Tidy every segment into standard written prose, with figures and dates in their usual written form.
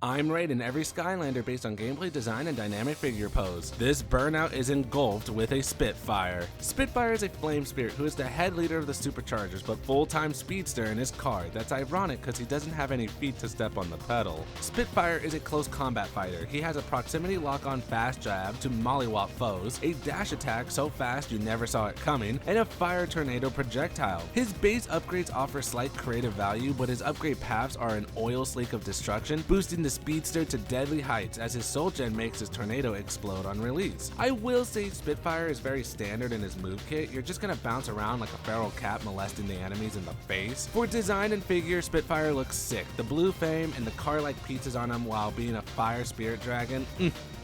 I'm rating every Skylander based on gameplay design and dynamic figure pose. This burnout is engulfed with a Spitfire. Spitfire is a flame spirit who is the head leader of the Superchargers but full-time speedster in his car. That's ironic because he doesn't have any feet to step on the pedal. Spitfire is a close combat fighter. He has a proximity lock-on fast jab to mollywop foes, a dash attack so fast you never saw it coming, and a fire tornado projectile. His base upgrades offer slight creative value, but his upgrade paths are an oil slick of destruction, boosting the speedster to deadly heights as his soul gem makes his tornado explode on release. I will say Spitfire is very standard in his move kit. You're just gonna bounce around like a feral cat molesting the enemies in the face. For design and figure, Spitfire looks sick. The blue fame and the car-like pieces on him while being a fire spirit dragon,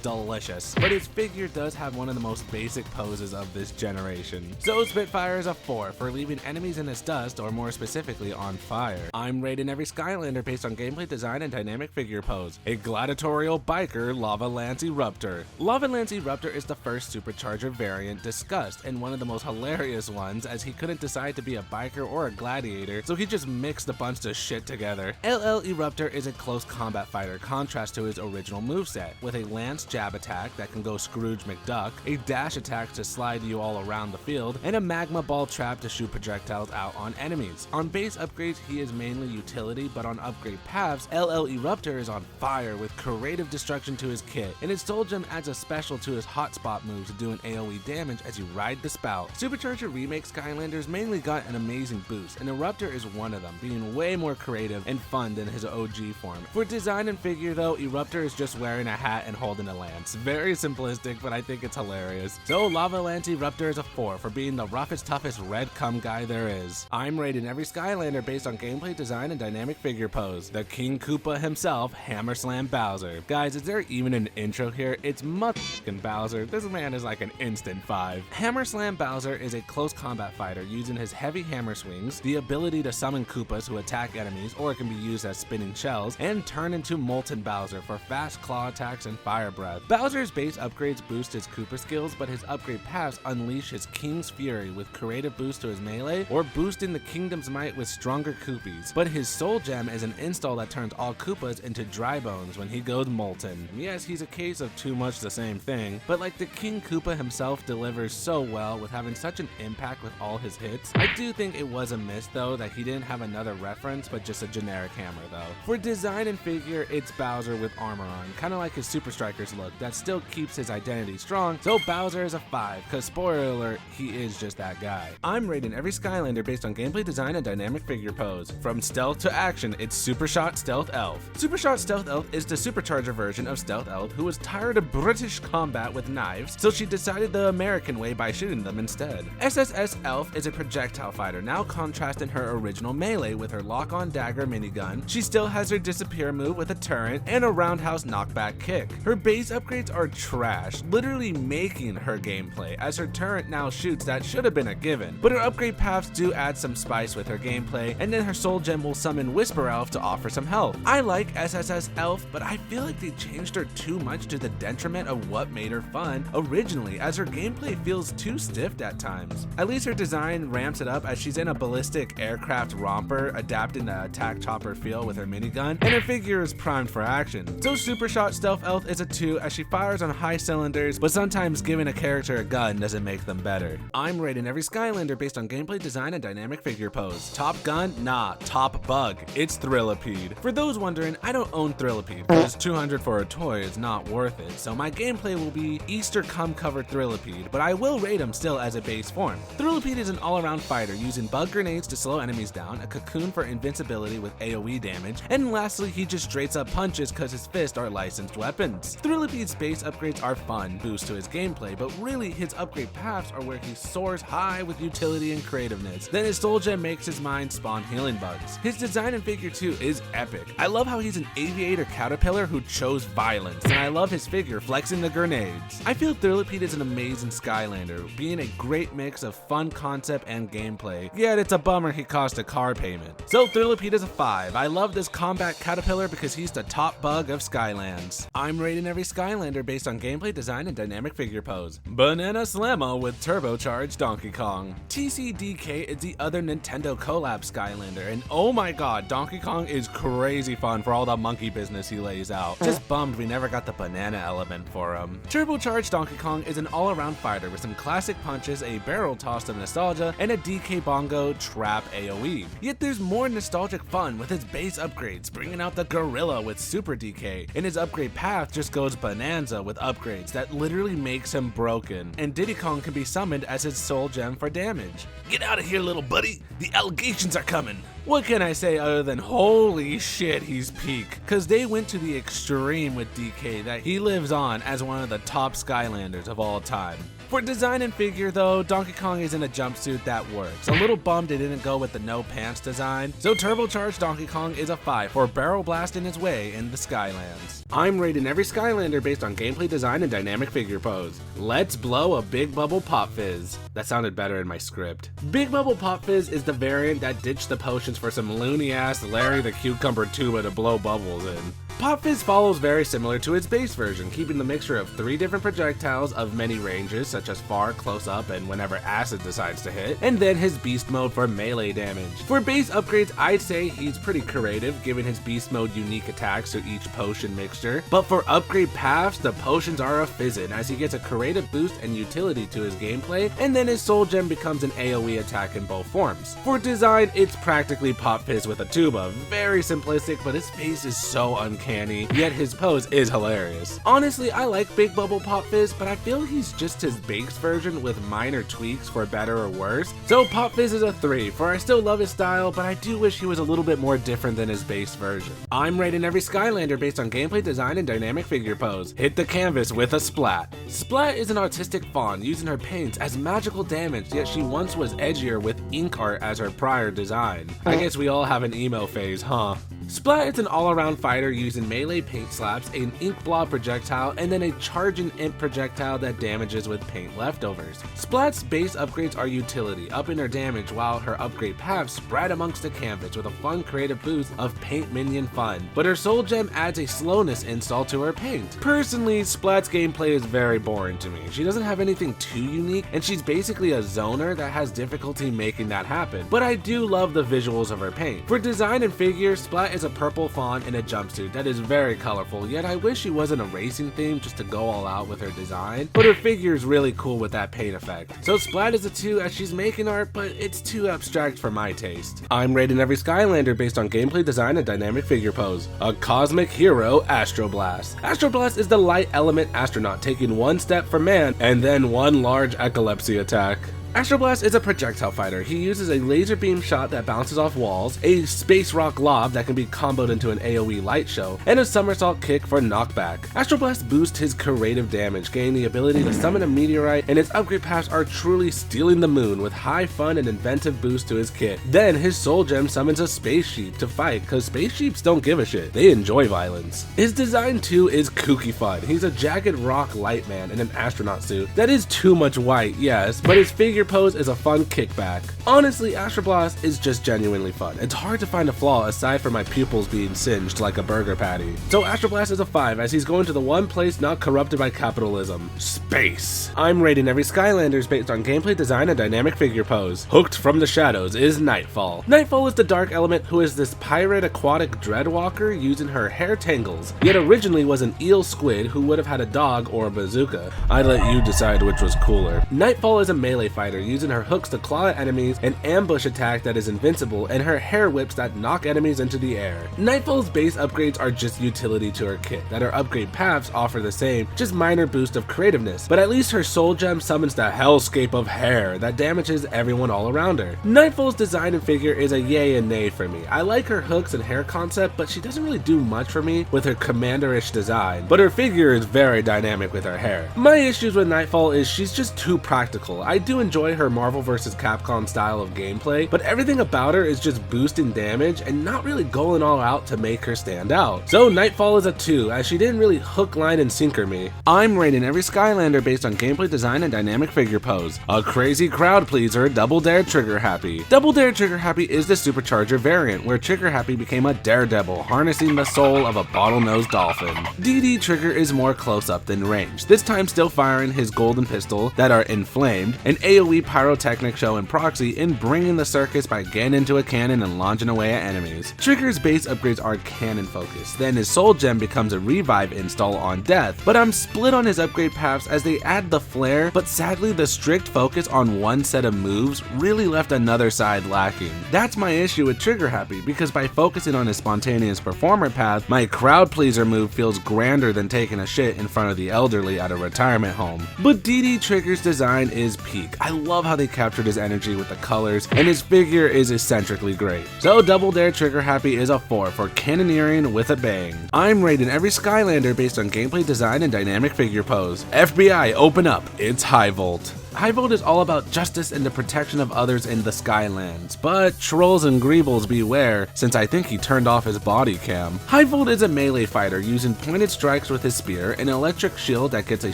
delicious. But his figure does have one of the most basic poses of this generation. So Spitfire is a 4 for leaving enemies in his dust, or more specifically on fire. I'm rating every Skylander based on gameplay design and dynamic figure pose. A gladiatorial biker Lava Lance Eruptor. Lava Lance Eruptor is the first Supercharger variant discussed, and one of the most hilarious ones as he couldn't decide to be a biker or a gladiator, so he just mixed a bunch of shit together. LL Eruptor is a close combat fighter, contrast to his original moveset, with a lance jab attack that can go Scrooge McDuck, a dash attack to slide you all around the field, and a magma ball trap to shoot projectiles out on enemies. On base upgrades, he is mainly utility, but on upgrade paths, LL Eruptor is on fire with creative destruction to his kit, and his soul gem adds a special to his hotspot move to do an AoE damage as you ride the spout. Supercharger remake Skylanders mainly got an amazing boost, and Eruptor is one of them, being way more creative and fun than his OG form. For design and figure though, Eruptor is just wearing a hat and holding a lance. Very simplistic, but I think it's hilarious. So Lava Lance Eruptor is a 4 for being the roughest, toughest red cum guy there is. I'm rating every Skylander based on gameplay design and dynamic figure pose. The King Koopa himself, Hammer Slam Bowser. Guys, is there even an intro here? It's motherfucking Bowser. This man is like an instant 5. Hammer Slam Bowser is a close combat fighter using his heavy hammer swings, the ability to summon Koopas who attack enemies, or it can be used as spinning shells, and turn into Molten Bowser for fast claw attacks and fire breath. Bowser's base upgrades boost his Koopa skills, but his upgrade paths unleash his King's Fury with creative boost to his melee, or boosting the Kingdom's Might with stronger Koopies. But his soul gem is an install that turns all Koopas into dry bones when he goes molten. Yes, he's a case of too much the same thing, but like the King Koopa himself delivers so well with having such an impact with all his hits. I do think it was a miss though that he didn't have another reference, but just a generic hammer though. For design and figure, it's Bowser with armor on, kind of like his Super Strikers look that still keeps his identity strong, so Bowser is a 5, cause spoiler alert, he is just that guy. I'm rating every Skylander based on gameplay design and dynamic figure pose. From stealth to action, it's Supershot Stealth Elf. Supershot Stealth Elf is the Supercharger version of Stealth Elf who was tired of British combat with knives, so she decided the American way by shooting them instead. SSS Elf is a projectile fighter, now contrasting her original melee with her lock-on dagger minigun. She still has her disappear move with a turret and a roundhouse knockback kick. Her base upgrades are trash, literally making her gameplay, as her turret now shoots that should have been a given, but her upgrade paths do add some spice with her gameplay, and then her soul gem will summon Whisper Elf to offer some help. I like SSS Elf, but I feel like they changed her too much to the detriment of what made her fun originally, as her gameplay feels too stiff at times. At least her design ramps it up as she's in a ballistic aircraft romper, adapting the attack chopper feel with her minigun, and her figure is primed for action. So Supershot Stealth Elf is a 2 as she fires on high cylinders, but sometimes giving a character a gun doesn't make them better. I'm rating every Skylander based on gameplay design and dynamic figure pose. Top gun? Nah, top bug. It's Thrillipede. For those wondering, I don't own Thrillipede because $200 for a toy is not worth it, so my gameplay will be Easter cum covered Thrillipede, but I will rate him still as a base form. Thrillipede is an all-around fighter using bug grenades to slow enemies down, a cocoon for invincibility with AoE damage, and lastly he just straight up punches cause his fists are licensed weapons. Thrillipede's base upgrades are fun, boost to his gameplay, but really his upgrade paths are where he soars high with utility and creativeness. Then his soul gem makes his mind spawn healing bugs. His design and figure too is epic. I love how he's an aviator caterpillar who chose violence, and I love his figure flexing the grenades. I feel Thrillipede is an amazing Skylander, being a great mix of fun concept and gameplay, yet it's a bummer he cost a car payment. So Thrillipede is a 5. I love this combat caterpillar because he's the top bug of Skylands. I'm rating every Skylander based on gameplay design and dynamic figure pose. Banana Slammo with Turbocharged Donkey Kong. TCDK is the other Nintendo collab Skylander, and oh my god, Donkey Kong is crazy fun for all the monkey monkey business he lays out. Just bummed we never got the banana element for him. Turbocharged Donkey Kong is an all-around fighter with some classic punches, a barrel toss of nostalgia, and a DK Bongo trap AoE. Yet there's more nostalgic fun with his base upgrades, bringing out the gorilla with Super DK, and his upgrade path just goes bonanza with upgrades that literally makes him broken. And Diddy Kong can be summoned as his soul gem for damage. Get out of here, little buddy! The allegations are coming! What can I say other than holy shit, he's peak? Cause they went to the extreme with DK that he lives on as one of the top Skylanders of all time. For design and figure though, Donkey Kong is in a jumpsuit that works. A little bummed they didn't go with the no pants design, so Turbocharged Donkey Kong is a 5 for barrel blasting his way in the Skylands. I'm rating every Skylander based on gameplay design and dynamic figure pose. Let's blow a Big Bubble Pop Fizz. That sounded better in my script. Big Bubble Pop Fizz is the variant that ditched the potions for some loony ass Larry the Cucumber tuba to blow bubbles in. Pop Fizz follows very similar to its base version, keeping the mixture of 3 different projectiles of many ranges, such as far, close up, and whenever acid decides to hit, and then his beast mode for melee damage. For base upgrades, I'd say he's pretty creative, giving his beast mode unique attacks to each potion mixture, but for upgrade paths, the potions are a fizzin', as he gets a creative boost and utility to his gameplay, and then his soul gem becomes an AoE attack in both forms. For design, it's practically Pop Fizz with a tuba, very simplistic, but his face is so uncanny, yet his pose is hilarious. Honestly, I like Big Bubble Pop Fizz, but I feel he's just his base version with minor tweaks for better or worse. So Pop Fizz is a 3, for I still love his style, but I do wish he was a little bit more different than his base version. I'm rating every Skylander based on gameplay design and dynamic figure pose. Hit the canvas with a Splat. Splat is an artistic fawn using her paints as magical damage, yet she once was edgier with ink art as her prior design. I guess we all have an emo phase, huh? Splat is an all-around fighter using melee paint slaps, an ink blob projectile, and then a charging imp projectile that damages with paint leftovers. Splat's base upgrades are utility, upping her damage, while her upgrade paths spread amongst the canvas with a fun creative boost of paint minion fun, but her soul gem adds a slowness install to her paint. Personally, Splat's gameplay is very boring to me. She doesn't have anything too unique, and she's basically a zoner that has difficulty making that happen, but I do love the visuals of her paint. For design and figure, Splat is a purple fawn in a jumpsuit that is very colorful, yet I wish she wasn't a racing theme just to go all out with her design, but her figure is really cool with that paint effect. So Splat is a 2 as she's making art, but it's too abstract for my taste. I'm rating every Skylander based on gameplay design and dynamic figure pose. A cosmic hero, Astroblast. Astroblast is the light element astronaut taking one step for man and then one large epilepsy attack. Astroblast is a projectile fighter. He uses a laser beam shot that bounces off walls, a space rock lob that can be comboed into an AoE light show, and a somersault kick for knockback. Astroblast boosts his creative damage, gaining the ability to summon a meteorite, and his upgrade paths are truly stealing the moon with high fun and inventive boost to his kit. Then his soul gem summons a space sheep to fight, cause space sheeps don't give a shit. They enjoy violence. His design too is kooky fun. He's a jagged rock light man in an astronaut suit that is too much white, yes, but his figure pose is a fun kickback. Honestly, Astroblast is just genuinely fun. It's hard to find a flaw aside from my pupils being singed like a burger patty. So Astroblast is a 5 as he's going to the one place not corrupted by capitalism: space. I'm rating every Skylanders based on gameplay design and dynamic figure pose. Hooked from the shadows is Nightfall. Nightfall is the dark element who is this pirate aquatic dreadwalker using her hair tangles, yet originally was an eel squid who would have had a dog or a bazooka. I'd let you decide which was cooler. Nightfall is a melee fighter using her hooks to claw at enemies, an ambush attack that is invincible, and her hair whips that knock enemies into the air. Nightfall's base upgrades are just utility to her kit, that her upgrade paths offer the same, just minor boost of creativeness, but at least her soul gem summons the hellscape of hair that damages everyone all around her. Nightfall's design and figure is a yay and nay for me. I like her hooks and hair concept, but she doesn't really do much for me with her commanderish design, but her figure is very dynamic with her hair. My issues with Nightfall is she's just too practical. I do enjoy her Marvel vs. Capcom style of gameplay, but everything about her is just boosting damage and not really going all out to make her stand out. So Nightfall is a 2 as she didn't really hook, line, and sinker me. I'm rating every Skylander based on gameplay design and dynamic figure pose. A crazy crowd pleaser, Double Dare Trigger Happy. Double Dare Trigger Happy is the Supercharger variant where Trigger Happy became a daredevil, harnessing the soul of a bottlenose dolphin. DD Trigger is more close up than range, this time still firing his golden pistol that are inflamed, and AoE AoE pyrotechnic show in proxy in bringing the circus by getting into a cannon and launching away at enemies. Trigger's base upgrades are cannon focused, then his soul gem becomes a revive install on death, but I'm split on his upgrade paths as they add the flare, but sadly the strict focus on one set of moves really left another side lacking. That's my issue with Trigger Happy, because by focusing on his spontaneous performer path, my crowd pleaser move feels grander than taking a shit in front of the elderly at a retirement home. But DD Trigger's design is peak. I love how they captured his energy with the colors, and his figure is eccentrically great. So Double Dare Trigger Happy is a 4 for cannoneering with a bang. I'm rating every Skylander based on gameplay design and dynamic figure pose. FBI, open up, it's High Volt. High Volt is all about justice and the protection of others in the Skylands, but trolls and greebles beware, since I think he turned off his body cam. High Volt is a melee fighter using pointed strikes with his spear, an electric shield that gets a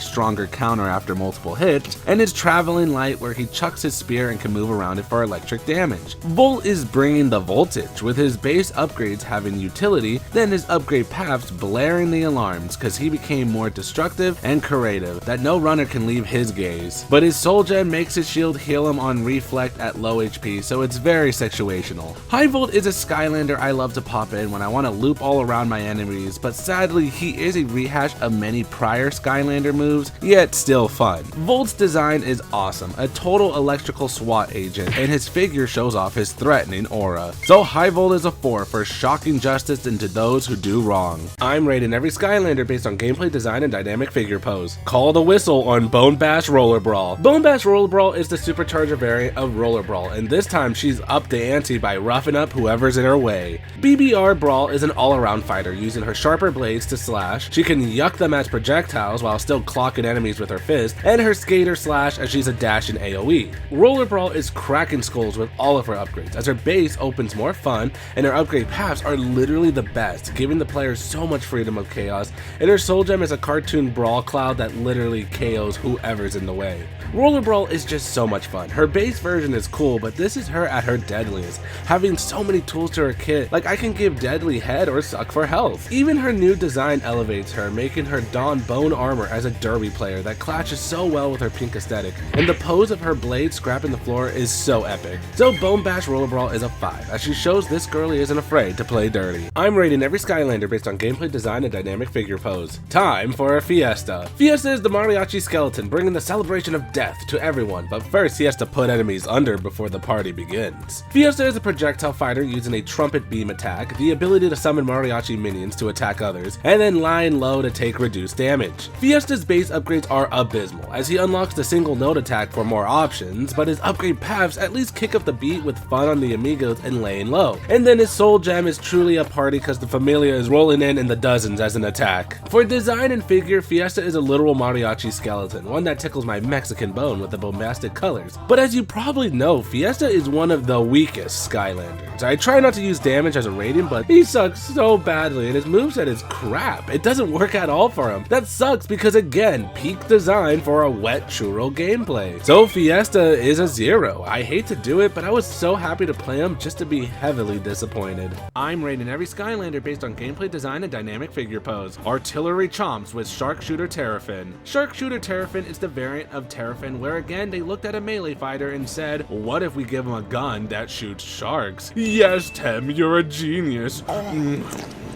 stronger counter after multiple hits, and his traveling light where he chucks his spear and can move around it for electric damage. Volt is bringing the voltage, with his base upgrades having utility, then his upgrade paths blaring the alarms, cause he became more destructive and creative that no runner can leave his gaze. But his Soul Gem makes his shield heal him on reflect at low HP, so it's very situational. High Volt is a Skylander I love to pop in when I want to loop all around my enemies, but sadly he is a rehash of many prior Skylander moves, yet still fun. Volt's design is awesome, a total electrical SWAT agent, and his figure shows off his threatening aura. So High Volt is a 4 for shocking justice into those who do wrong. I'm rating every Skylander based on gameplay design and dynamic figure pose. Call the whistle on Bone Bash Roller Brawl. Bone Bash Roller Brawl is the Supercharger variant of Roller Brawl, and this time she's upped the ante by roughing up whoever's in her way. BBR Brawl is an all-around fighter using her sharper blades to slash. She can yuck them as projectiles while still clocking enemies with her fist, and her skater slash as she's a dash in AoE. Roller Brawl is cracking skulls with all of her upgrades, as her base opens more fun, and her upgrade paths are literally the best, giving the player so much freedom of chaos, and her soul gem is a cartoon brawl cloud that literally KOs whoever's in the way. Roller Brawl is just so much fun. Her base version is cool, but this is her at her deadliest, having so many tools to her kit, like I can give deadly head or suck for health. Even her new design elevates her, making her don bone armor as a derby player that clashes so well with her pink aesthetic, and the pose of her blade scrapping the floor is so epic. So Bone Bash Roller Brawl is a 5, as she shows this girlie isn't afraid to play dirty. I'm rating every Skylander based on gameplay design and dynamic figure pose. Time for a Fiesta. Fiesta is the mariachi skeleton, bringing the celebration of death to everyone, but first he has to put enemies under before the party begins. Fiesta is a projectile fighter using a trumpet beam attack, the ability to summon mariachi minions to attack others, and then lying low to take reduced damage. Fiesta's base upgrades are abysmal, as he unlocks the single note attack for more options, but his upgrade paths at least kick up the beat with fun on the amigos and laying low. And then his soul gem is truly a party cause the familia is rolling in the dozens as an attack. For design and figure, Fiesta is a literal mariachi skeleton, one that tickles my Mexican bone with the bombastic colors. But as you probably know, Fiesta is one of the weakest Skylanders. I try not to use damage as a rating, but he sucks so badly and his moveset is crap. It doesn't work at all for him. That sucks because again, peak design for a wet churro gameplay. So Fiesta is a 0. I hate to do it, but I was so happy to play him just to be heavily disappointed. I'm rating every Skylander based on gameplay design and dynamic figure pose. Artillery Chomps with Sharpshooter Terrafin. Sharpshooter Terrafin is the variant of Terrafin where again they looked at a melee fighter and said, what if we give him a gun that shoots sharks? Yes, Tem, you're a genius.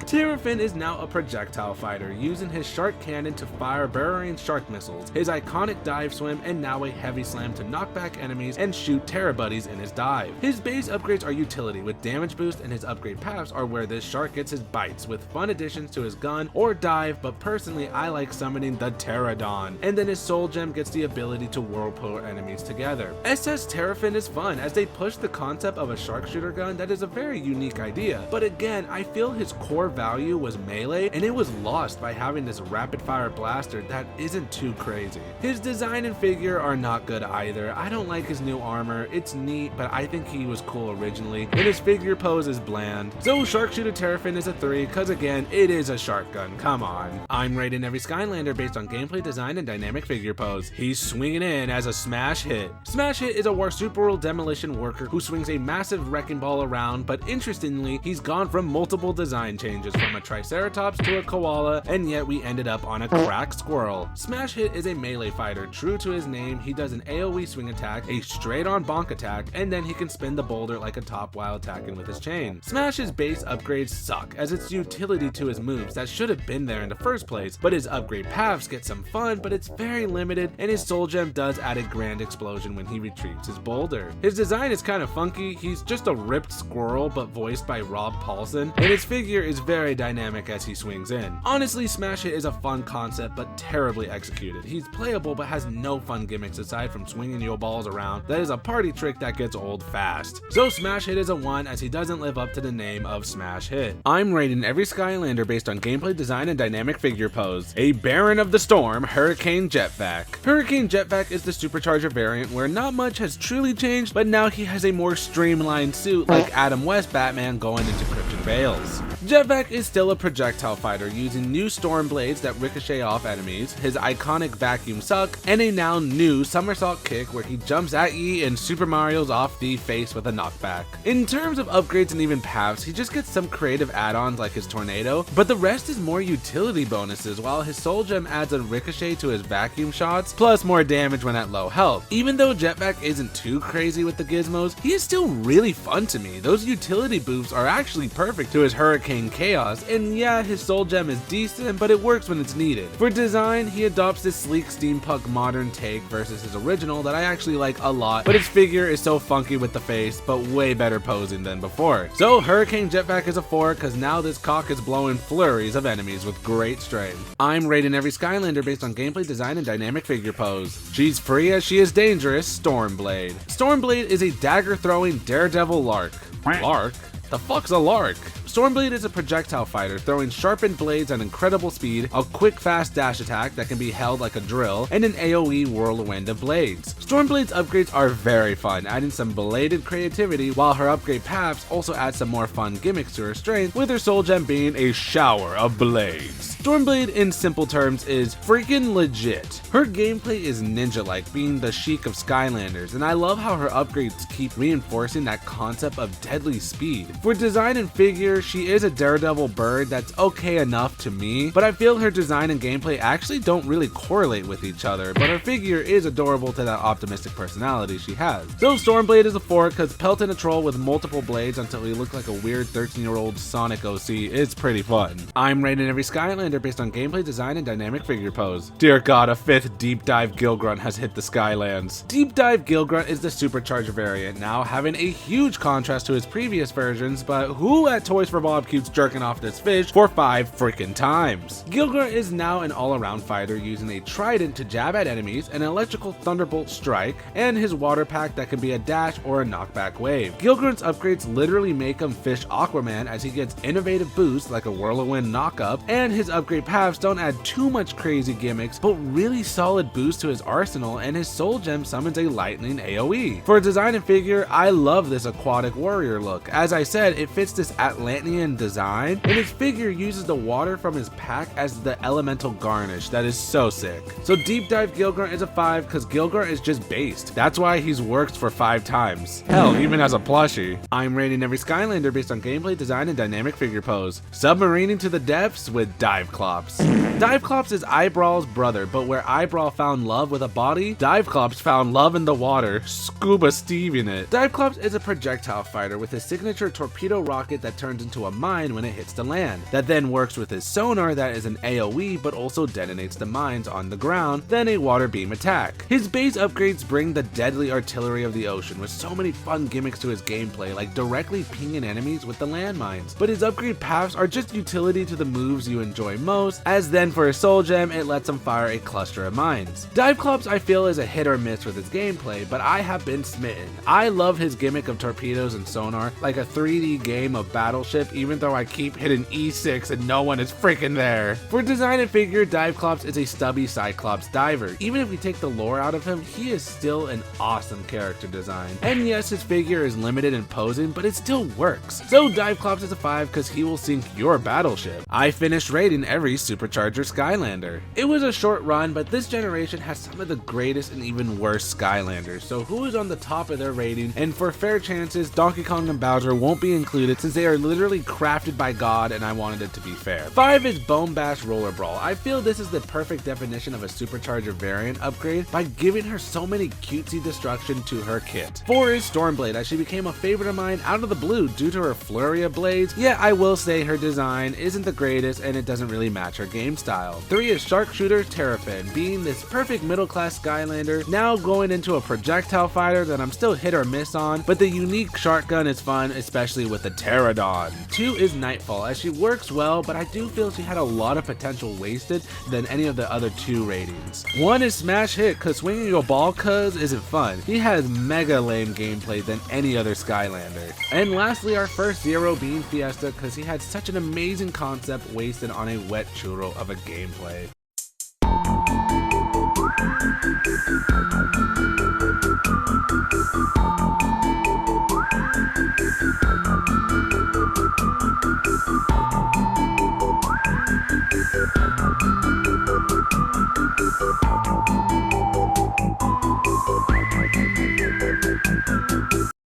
Terrafin is now a projectile fighter, using his shark cannon to fire burrowing shark missiles, his iconic dive swim, and now a heavy slam to knock back enemies and shoot Terra buddies in his dive. His base upgrades are utility with damage boost, and his upgrade paths are where this shark gets his bites, with fun additions to his gun or dive, but personally I like summoning the Pterodon. And then his soul gem gets the ability to whirlpool enemies together. SS Terrafin is fun as they push the concept of a sharpshooter gun that is a very unique idea, but again I feel his core value was melee and it was lost by having this rapid fire blaster that isn't too crazy. His design and figure are not good either. I don't like his new armor, it's neat but I think he was cool originally, and his figure pose is bland. So Sharpshooter Terrafin is a 3 cause again it is a shark gun, come on. I'm rating every Skylander based on gameplay design and dynamic figure pose. He's swinging in as a Smash Hit. Smash Hit is a Marsupial demolition worker who swings a massive wrecking ball around, but interestingly he's gone from multiple design changes. changes from a Triceratops to a koala, and yet we ended up on a cracked squirrel. Smash Hit is a melee fighter. True to his name, he does an AoE swing attack, a straight on bonk attack, and then he can spin the boulder like a top while attacking with his chain. Smash's base upgrades suck, as it's utility to his moves that should have been there in the first place, but his upgrade paths get some fun, but it's very limited, and his soul gem does add a grand explosion when he retrieves his boulder. His design is kind of funky. He's just a ripped squirrel but voiced by Rob Paulson, and his figure is very dynamic as he swings in. Honestly, Smash Hit is a fun concept but terribly executed. He's playable but has no fun gimmicks aside from swinging your balls around. That is a party trick that gets old fast. So Smash Hit is a 1, as he doesn't live up to the name of Smash Hit. I'm rating every Skylander based on gameplay design and dynamic figure pose. A Baron of the Storm, Hurricane Jet Vac. Hurricane Jet Vac is the Supercharger variant where not much has truly changed, but now he has a more streamlined suit like Adam West Batman going into Krypton Vales. Jet Vac is still a projectile fighter using new Stormblades that ricochet off enemies, his iconic vacuum suck, and a now new somersault kick where he jumps at ye and Super Mario's off the face with a knockback. In terms of upgrades and even paths, he just gets some creative add-ons like his tornado, but the rest is more utility bonuses, while his soul gem adds a ricochet to his vacuum shots, plus more damage when at low health. Even though Jet Vac isn't too crazy with the gizmos, he is still really fun to me. Those utility boosts are actually perfect to his Hurricane Chaos, and yeah, his soul gem is decent, but it works when it's needed. For design, he adopts this sleek steampunk modern take versus his original that I actually like a lot, but his figure is so funky with the face, but way better posing than before. So Hurricane Jet Vac is a 4, cause now this cock is blowing flurries of enemies with great strength. I'm rating every Skylander based on gameplay design and dynamic figure pose. She's free as she is dangerous, Stormblade. Stormblade is a dagger throwing daredevil lark. Lark? The fuck's a lark? Stormblade is a projectile fighter throwing sharpened blades at incredible speed, a quick fast dash attack that can be held like a drill, and an AoE whirlwind of blades. Stormblade's upgrades are very fun, adding some belated creativity, while her upgrade paths also add some more fun gimmicks to her strength, with her soul gem being a shower of blades. Stormblade in simple terms is freaking legit. Her gameplay is ninja-like, being the chic of Skylanders, and I love how her upgrades keep reinforcing that concept of deadly speed. For design and figure, she is a daredevil bird that's okay enough to me, but I feel her design and gameplay actually don't really correlate with each other, but her figure is adorable to that optimistic personality she has. So Stormblade is a 4 because pelting a troll with multiple blades until he looks like a weird 13-year-old Sonic OC is pretty fun. I'm rating every Skylander based on gameplay design and dynamic figure pose. Dear God, a 5th Deep Dive Gill Grunt has hit the Skylands. Deep Dive Gill Grunt is the Supercharger variant, now having a huge contrast to his previous versions, but who at Toys for Bob keeps jerking off this fish for 5 freaking times? Gill Grunt is now an all-around fighter using a trident to jab at enemies, an electrical thunderbolt strike, and his water pack that can be a dash or a knockback wave. Gill Grunt's upgrades literally make him fish Aquaman, as he gets innovative boosts like a whirlwind knock-up, and his upgrade paths don't add too much crazy gimmicks, but really solid boost to his arsenal, and his soul gem summons a lightning AoE. For design and figure, I love this aquatic warrior look. As I said, it fits this Atlantean design, and his figure uses the water from his pack as the elemental garnish. That is so sick. So Deep Dive Gill Grunt is a 5 because Gill Grunt is just based. That's why he's worked for 5 times. Hell, even as a plushie. I'm rating every Skylander based on gameplay design and dynamic figure pose. Submarining to the depths with Dive Clops. Dive Clops is Eyebrawl's brother, but where Eyebrow found love with a body, Dive Clops found love in the water, Scuba Steving it. Dive Clops is a projectile fighter with his signature torpedo rocket that turns into a mine when it hits the land, that then works with his sonar that is an AoE but also detonates the mines on the ground, then a water beam attack. His base upgrades bring the deadly artillery of the ocean with so many fun gimmicks to his gameplay, like directly pinging enemies with the landmines, but his upgrade paths are just utility to the moves you enjoy most, as then for his soul gem it lets him fire a cluster of mines. Dive Clops I feel is a hit or miss with his gameplay, but I have been smitten. I love his gimmick of torpedoes and sonar, like a 3D game of Battleship, even though I keep hitting E6 and no one is freaking there. For design and figure, Dive Clops is a stubby Cyclops diver. Even if we take the lore out of him, he is still an awesome character design. And yes, his figure is limited in posing, but it still works. So Dive Clops is a 5 because he will sink your battleship. I finished rating every Supercharger Skylander. It was a short run, but this generation has some of the greatest and even worse Skylanders, so who is on the top of their rating? And for fair chances, Donkey Kong and Bowser won't be included since they are literally literally crafted by God and I wanted it to be fair. 5 is Bone Bash Roller Brawl. I feel this is the perfect definition of a Supercharger variant upgrade by giving her so many cutesy destruction to her kit. 4 is Stormblade, as she became a favorite of mine out of the blue due to her flurry of blades. Yeah, I will say her design isn't the greatest and it doesn't really match her game style. 3 is Sharpshooter Terrafin, being this perfect middle class Skylander, now going into a projectile fighter that I'm still hit or miss on, but the unique shark gun is fun, especially with the Pterodon. 2 is Nightfall, as she works well, but I do feel she had a lot of potential wasted than any of the other 2 ratings. 1 is Smash Hit, cause swinging your ball cuz isn't fun. He has mega lame gameplay than any other Skylander. And lastly, our first 0 being Fiesta, cause he had such an amazing concept wasted on a wet churro of a gameplay.